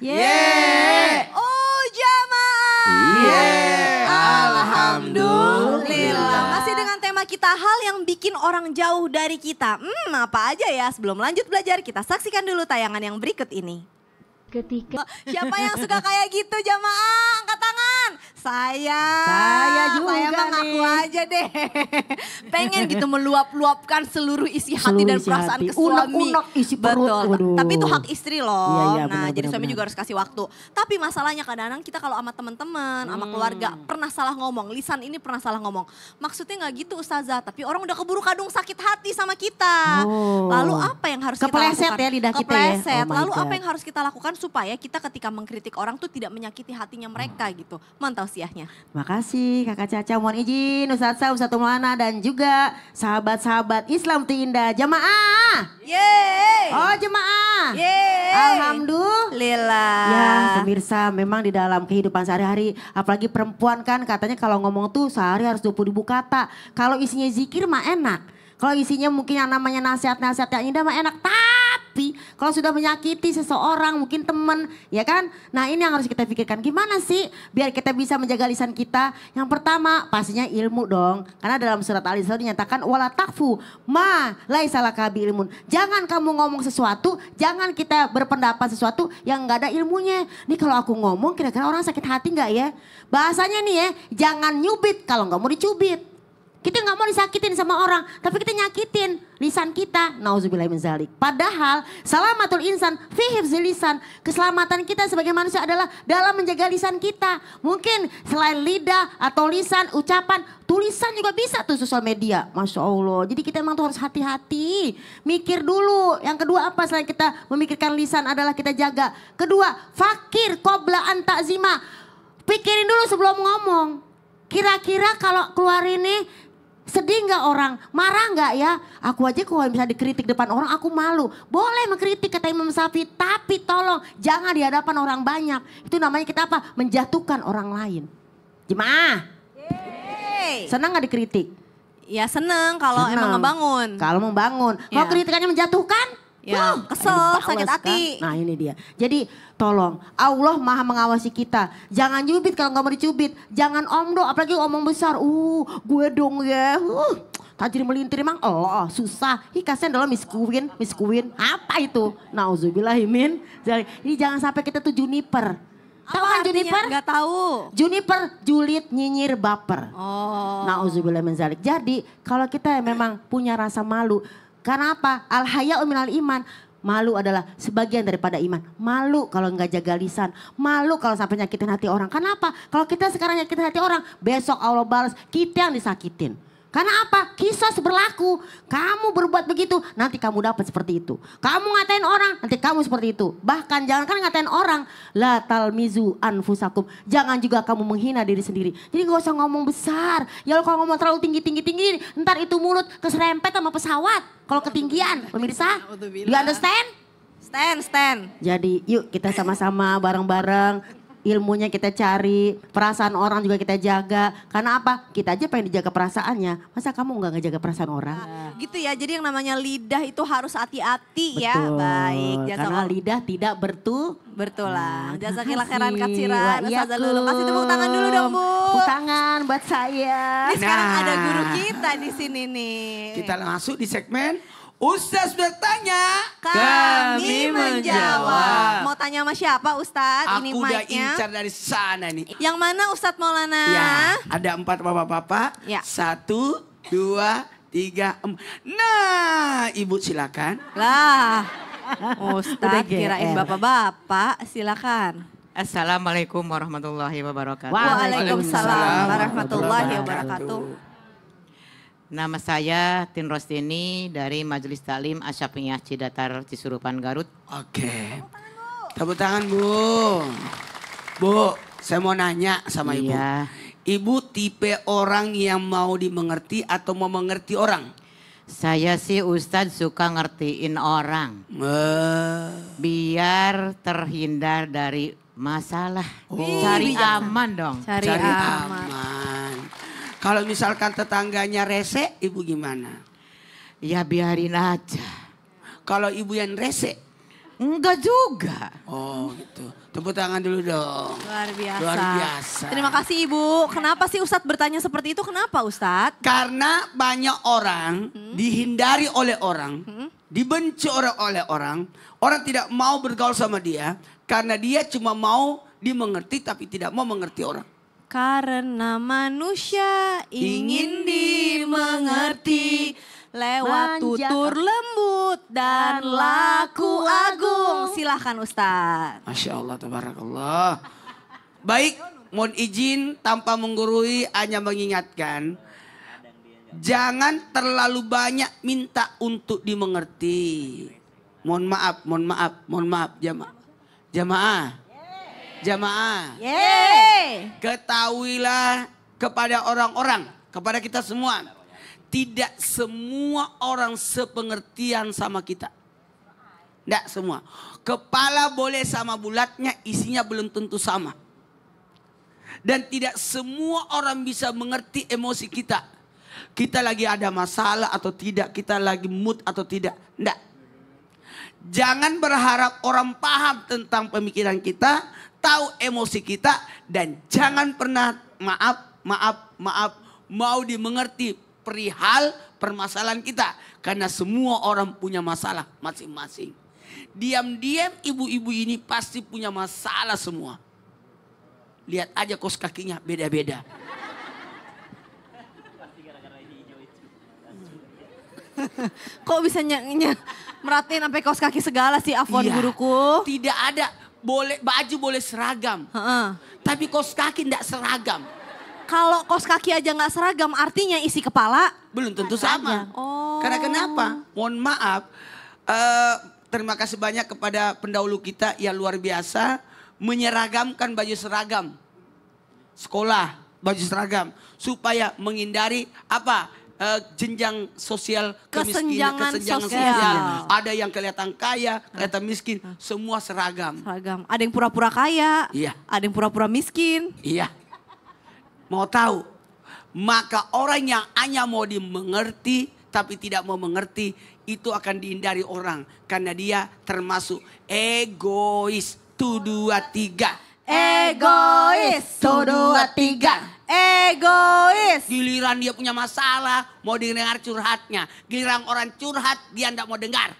Yeay. Oh jamaah. Yeay. Alhamdulillah. Masih dengan tema kita hal yang bikin orang jauh dari kita. Apa aja ya? Sebelum lanjut belajar kita saksikan dulu tayangan yang berikut ini. Siapa yang suka kayak gitu jamaah? Angkat tangan. Saya juga Saya mah ngaku nih. aja deh. Pengen gitu meluap-luapkan seluruh isi hati Seluruh dan isi perasaan hati. ke suami. Unek-unek isi perut. Betul. Waduh. Tapi itu hak istri loh. Iya, iya, Nah, benar, jadi benar, suami benar. juga harus kasih waktu. Tapi masalahnya kadang-kadang kita kalau sama teman-teman, sama keluarga pernah salah ngomong. Lisan ini pernah salah ngomong. Maksudnya nggak gitu Ustazah, tapi orang udah keburu kadung sakit hati sama kita. Oh. Lalu apa yang harus Kepleset kita lakukan? ya lidah kita ya. Kepleset. Oh my Lalu God. apa yang harus kita lakukan supaya kita ketika mengkritik orang tuh tidak menyakiti hatinya mereka gitu. Mantau siahnya. Makasih Kakak Caca, mohon izin Ustazah, Ustadz Maulana dan juga sahabat-sahabat Islam Indah jamaah. Yeay. Oh jemaah. Yeay. Alhamdulillah. Ya Lillah. pemirsa memang di dalam kehidupan sehari-hari apalagi perempuan kan katanya kalau ngomong tuh sehari harus 20.000 kata. Kalau isinya zikir mah enak. Kalau isinya mungkin yang namanya nasihat-nasihat yang indah mah enak. Tapi kalau sudah menyakiti seseorang mungkin teman ya kan. Nah ini yang harus kita pikirkan gimana sih biar kita bisa menjaga lisan kita. Yang pertama pastinya ilmu dong. Karena dalam surat Al-Isra dinyatakan wala takfu ma laisa laka bi ilmun. Jangan kamu ngomong sesuatu, jangan kita berpendapat sesuatu yang nggak ada ilmunya. Nih kalau aku ngomong kira-kira orang sakit hati nggak ya? Bahasanya nih ya, jangan nyubit kalau nggak mau dicubit. Kita nggak mau disakitin sama orang, tapi kita nyakitin lisan kita. Nauzubillahi min dzalik. Padahal salamatul insan fi hifzil lisan. Keselamatan kita sebagai manusia adalah dalam menjaga lisan kita. Mungkin selain lidah atau lisan, ucapan, tulisan juga bisa tuh sosial media. Masya Allah. Jadi kita emang tuh harus hati-hati. Mikir dulu. Yang kedua apa selain kita memikirkan lisan adalah kita jaga. Kedua, fakir qobla an ta'zima. Pikirin dulu sebelum ngomong. Kira-kira kalau keluar ini sedih nggak orang? Marah nggak ya? Aku aja kalau bisa dikritik depan orang aku malu. Boleh mengkritik kata Imam Syafi'i, tapi tolong jangan di hadapan orang banyak. Itu namanya kita apa? Menjatuhkan orang lain. Jemaah, Yeay. senang nggak dikritik? Ya seneng kalau Seneng. emang ngebangun. Kalau membangun. Kalau Ya. kritikannya menjatuhkan? Ya, kesel, dibales sakit kan? hati. Nah ini dia. Jadi tolong Allah maha mengawasi kita. Jangan cubit kalau nggak mau dicubit. Jangan omdo apalagi omong besar. Gue dong ya. Tajir melintir emang Allah susah. Kasihan dalam miskuin. Apa itu? Nauzubillahimin. Ini jangan sampai kita tuh juniper. Tahu kan juniper? Gak tahu. Juniper, julid, nyinyir, baper. Oh. Nauzubillah min dzalik. Jadi kalau kita memang punya rasa malu. Karena apa? Al haya'u minal iman. Malu adalah sebagian daripada iman. Malu kalau nggak jaga lisan. Malu kalau sampai nyakitin hati orang. Kenapa? Kalau kita sekarang nyakitin hati orang. Besok Allah balas kita yang disakitin. Karena apa? Kisos berlaku. Kamu berbuat begitu, nanti kamu dapat seperti itu. Kamu ngatain orang, nanti kamu seperti itu. Bahkan jangan kan ngatain orang. La talmizu anfusakum. Jangan juga kamu menghina diri sendiri. Jadi gak usah ngomong besar. Ya kalau ngomong terlalu tinggi, ntar itu mulut keserempet sama pesawat. Kalau ketinggian, pemirsa. You understand? Stand. Jadi yuk kita sama-sama bareng-bareng. Ilmunya kita cari, perasaan orang juga kita jaga. Karena apa? Kita aja pengen dijaga perasaannya. Masa kamu nggak ngejaga perasaan orang? Gitu ya, jadi yang namanya lidah itu harus hati-hati ya. Betul. Baik, Karena lidah tidak bertulang. Jasa Makasih. khairan katsiran. Wah, iya, Ustazah Lulu, kasih tepuk tangan dulu dong Bu. Tepuk tangan buat saya. Ini sekarang Nah. ada guru kita di sini nih. Kita masuk di segmen Ustaz bertanya. Kami menjawab. Mau tanya sama siapa Ustadz? Ini Aku udah mic-nya. incar dari sana nih. Yang mana Ustadz Maulana? Ya, ada 4 bapak-bapak. Ya. 1, 2, 3, 4. Nah, Ibu silakan. Lah, Udah Ustadz GR. kirain bapak-bapak, silakan. Assalamualaikum warahmatullahi wabarakatuh. Waalaikumsalam warahmatullahi wabarakatuh. Nama saya Tin Rostini dari Majelis Taklim Asy-Syafi'iyah Cidatar Cisurupan Garut. Oke. Tepuk tangan, Bu. Bu, saya mau nanya sama Ibu. Iya. Ibu tipe orang yang mau dimengerti atau mau mengerti orang? Saya sih Ustadz suka ngertiin orang. Biar terhindar dari masalah. Cari aman dong. Cari Cari aman. aman. Kalau misalkan tetangganya rese, Ibu gimana? Ya biarin aja. Kalau Ibu yang rese, Enggak juga. Oh gitu. Tepuk tangan dulu dong. Luar biasa. Luar biasa. Terima kasih Ibu. Kenapa sih Ustadz bertanya seperti itu? Kenapa Ustadz? Karena banyak orang dihindari oleh orang, dibenci oleh orang tidak mau bergaul sama dia karena dia cuma mau dimengerti tapi tidak mau mengerti orang. Karena manusia ingin dimengerti lewat tutur lembut dan laku agung. Silahkan Ustadz. Masya Allah, tabarakallah. Baik, mohon izin tanpa menggurui hanya mengingatkan. Jangan terlalu banyak minta untuk dimengerti. Mohon maaf jamaah. Yeay. Ketahuilah kepada orang-orang, kepada kita semua. Tidak semua orang sepengertian sama kita. Tidak semua. Kepala boleh sama bulatnya, isinya belum tentu sama. Dan tidak semua orang bisa mengerti emosi kita. Kita lagi ada masalah atau tidak, kita lagi mood atau tidak. Tidak. Jangan berharap orang paham tentang pemikiran kita, tahu emosi kita, dan jangan pernah mau dimengerti perihal permasalahan kita. Karena semua orang punya masalah masing-masing. Diam-diam ibu-ibu ini pasti punya masalah semua. Lihat aja kaos kakinya beda-beda. Kok bisa merhatiin sampai kaos kaki segala sih Afwan guruku? Tidak ada. Baju boleh seragam. Tapi kaos kaki tidak seragam. Kalau kaos kaki aja nggak seragam, artinya isi kepala belum tentu sama. Oh. Karena kenapa? Mohon maaf. Terima kasih banyak kepada pendahulu kita yang luar biasa menyeragamkan baju seragam. Sekolah, baju seragam. Supaya menghindari apa? Jenjang sosial kemiskinan, kesenjangan sosial. Ada yang kelihatan kaya, kelihatan miskin. Semua seragam. Ada yang pura-pura kaya, iya. Ada yang pura-pura miskin. Iya. Mau tahu? Maka orang yang hanya mau dimengerti tapi tidak mau mengerti itu akan dihindari orang. Karena dia termasuk egois. 1, 2, 3. Egois. 1, 2, 3. Egois. Giliran dia punya masalah mau dengar curhatnya. Giliran orang curhat dia tidak mau dengar.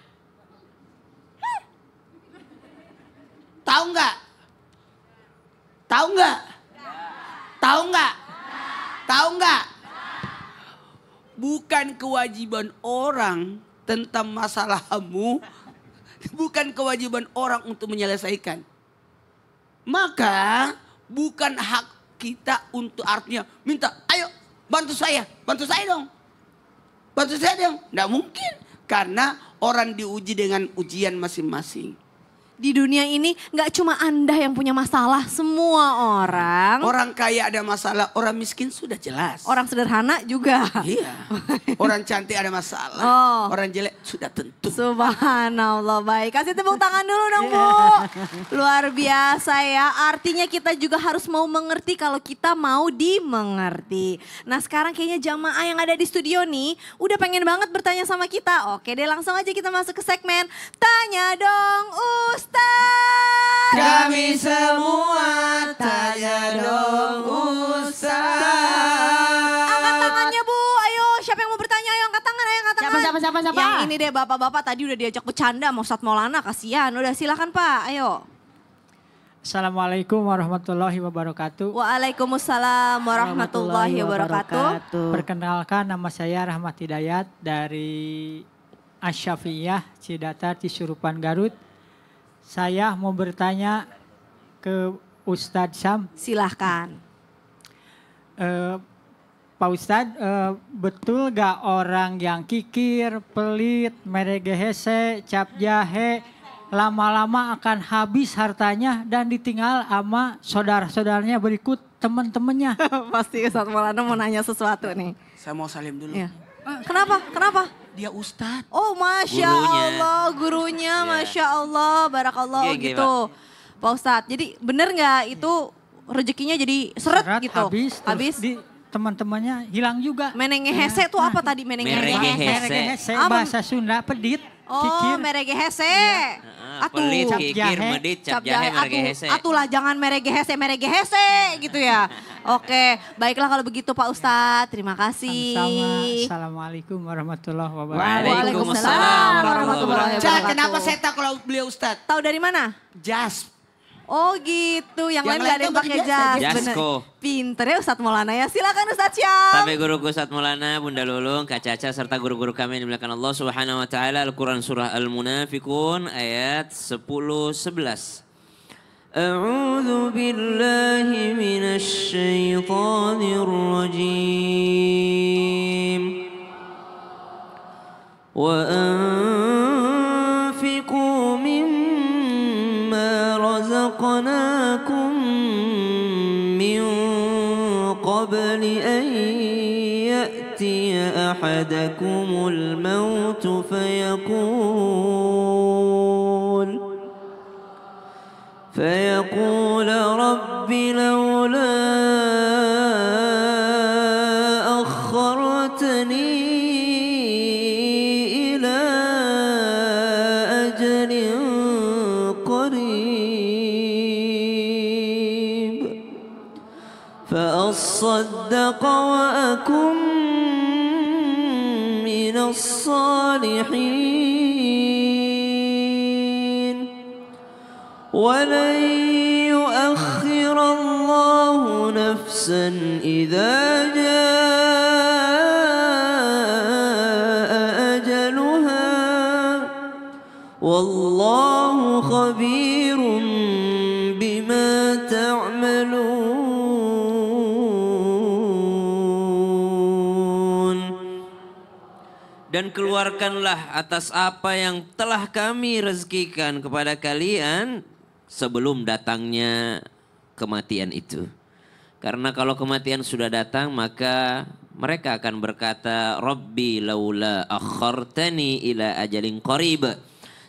Tahu nggak? Tahu nggak? Tahu nggak? Tahu nggak? Bukan kewajiban orang tentang masalahmu. Bukan kewajiban orang untuk menyelesaikan. Maka bukan hak kita untuk artinya minta, ayo bantu saya dong. Bantu saya dong. Nggak mungkin. Karena orang diuji dengan ujian masing-masing. Di dunia ini nggak cuma Anda yang punya masalah, semua orang. Orang kaya ada masalah, orang miskin sudah jelas. Orang sederhana juga. Iya. Orang cantik ada masalah, orang jelek sudah tentu. Subhanallah, baik. Kasih tepuk tangan dulu dong Bu. Luar biasa ya, artinya kita juga harus mau mengerti kalau kita mau dimengerti. Nah sekarang kayaknya jamaah yang ada di studio nih udah pengen banget bertanya sama kita. Oke deh, langsung aja kita masuk ke segmen Tanya Dong Ustaz. Kami semua tanya dong Ustaz. Angkat tangannya Bu, ayo siapa yang mau bertanya, ayo angkat tangan, ayo angkat tangan. Siapa? Yang ini deh bapak-bapak tadi udah diajak bercanda sama Ustadz Maulana, kasihan. Udah silakan Pak, ayo. Assalamualaikum warahmatullahi wabarakatuh. Waalaikumsalam warahmatullahi wabarakatuh. Perkenalkan nama saya Rahmat Hidayat dari Asy-Syafi'iyah Cidatar Cisurupan Garut. Saya mau bertanya ke Ustadz Syam. Silahkan. Pak Ustadz, betul gak orang yang kikir, pelit, meregehese, cap jahe, lama-lama akan habis hartanya dan ditinggal sama saudara-saudaranya berikut teman-temannya? Pasti Ustadz Maulana mau nanya sesuatu nih. Saya mau salim dulu. Ya. Kenapa? Dia Ustadz. Oh Masya Allah, gurunya Masya Allah, barakallah gitu. Pak Ustadz, jadi bener gak itu rezekinya jadi seret gitu? Habis. Di teman-temannya hilang juga. Menengehese itu apa tadi? Menengehese. Bahasa Sunda pedit. Oh, kikir. meregehese. pelit, Cap kikir, jahe. medit, cap jahe, merege hese. Atulah jangan merege hese gitu ya. Oke, baiklah kalau begitu Pak Ustadz. Terima kasih. Sama-sama. Assalamualaikum warahmatullahi wabarakatuh. Waalaikumsalam warahmatullahi Cak, wabarakatuh. kenapa saya tahu kalau beliau Ustadz? Tahu dari mana? Jas. Oh gitu, yang lain Yang gak ada lain yang kan pakai biasa, jas. Jasko. Bener. Pinter ya Ustadz Maulana ya. Silakan Ustadz Syam. Sampai guruku Ustadz Maulana, Bunda Lulung, Kak Caca, serta guru-guru kami yang dimuliakan Allah Subhanahu wa taala. Al-Qur'an surah Al-Munafiqun ayat 10-11. A'udzu billahi minasy syaithanir rajim. Wa anfiqu mimma razaqnakum min qabli an ya'tiya ahadakumul maut فيقول رب لولا أخرتني إلى أجل قريب فأصدق وأكن من الصالحين ولن يؤخر الله نفسا إذا جاء أجلها والله خبير بما تعملون. Dan keluarkanlah atas apa yang telah kami rezekikan kepada kalian sebelum datangnya kematian itu. Karena kalau kematian sudah datang maka mereka akan berkata, Rabbi laula akhartani ila ajalin qarib.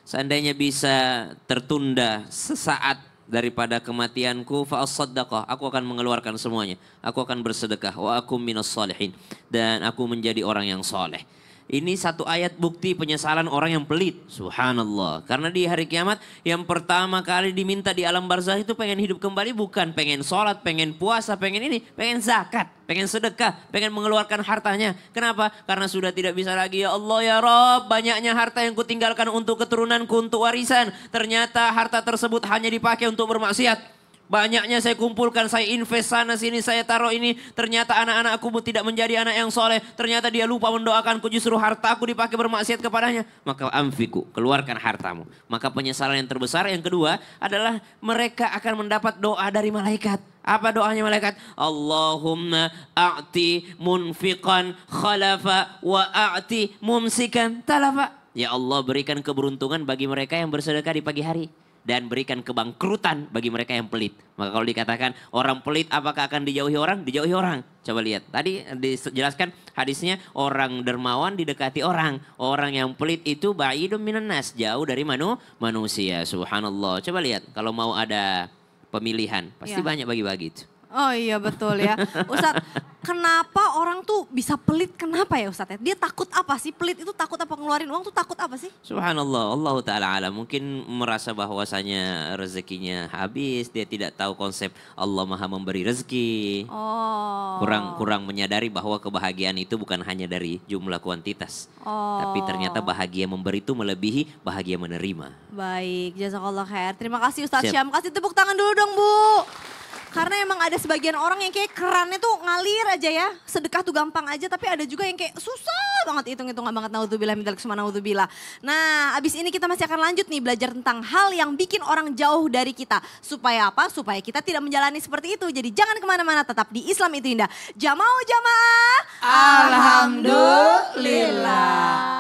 Seandainya bisa tertunda sesaat daripada kematianku, fa'asaddaqah, aku akan mengeluarkan semuanya. Aku akan bersedekah, wa akum minas salihin. Dan aku menjadi orang yang soleh. Ini satu ayat bukti penyesalan orang yang pelit. Subhanallah. Karena di hari kiamat yang pertama kali diminta di alam barzah itu pengen hidup kembali. Bukan pengen sholat, pengen puasa, pengen ini. Pengen zakat, pengen sedekah, pengen mengeluarkan hartanya. Kenapa? Karena sudah tidak bisa lagi. Ya Allah ya Rabb, banyaknya harta yang kutinggalkan untuk keturunanku, untuk warisan. Ternyata harta tersebut hanya dipakai untuk bermaksiat. Banyaknya saya kumpulkan, saya invest sana sini, saya taruh ini. Ternyata anak-anakku tidak menjadi anak yang soleh. Ternyata dia lupa mendoakanku, justru hartaku dipakai bermaksiat kepadanya. Maka amfiku, keluarkan hartamu. Maka penyesalan yang terbesar yang kedua adalah mereka akan mendapat doa dari malaikat. Apa doanya malaikat? Allahumma a'ti munfiqan khalafa wa a'ti mumsikan talafa. Ya Allah, berikan keberuntungan bagi mereka yang bersedekah di pagi hari. Dan berikan kebangkrutan bagi mereka yang pelit. Maka kalau dikatakan orang pelit apakah akan dijauhi orang? Dijauhi orang. Coba lihat. Tadi dijelaskan hadisnya orang dermawan didekati orang. Orang yang pelit itu ba'idun minan nas. Jauh dari manusia. Subhanallah. Coba lihat kalau mau ada pemilihan. Pasti banyak bagi-bagi itu. Oh iya betul ya. Ustadz, kenapa orang tuh bisa pelit? Kenapa ya Ustadz? Dia takut apa sih? Pelit itu takut apa? Ngeluarin uang tuh takut apa sih? Subhanallah, Allah Ta'ala alam. Mungkin merasa bahwasanya rezekinya habis. Dia tidak tahu konsep Allah Maha memberi rezeki. Oh. Kurang menyadari bahwa kebahagiaan itu bukan hanya dari jumlah kuantitas. Oh. Tapi ternyata bahagia memberi itu melebihi bahagia menerima. Baik, jazakallah khair. Terima kasih Ustadz Siap. Syam. Kasih tepuk tangan dulu dong Bu. Karena emang ada sebagian orang yang kayak kerannya tuh ngalir aja ya. Sedekah tuh gampang aja, tapi ada juga yang kayak susah banget hitung-hitungan banget. Naudzubillah minal kusma naudzubillah. Nah abis ini kita masih akan lanjut nih belajar tentang hal yang bikin orang jauh dari kita. Supaya apa? Supaya kita tidak menjalani seperti itu. Jadi jangan kemana-mana, tetap di Islam itu indah. Jamaah jamaah. Alhamdulillah.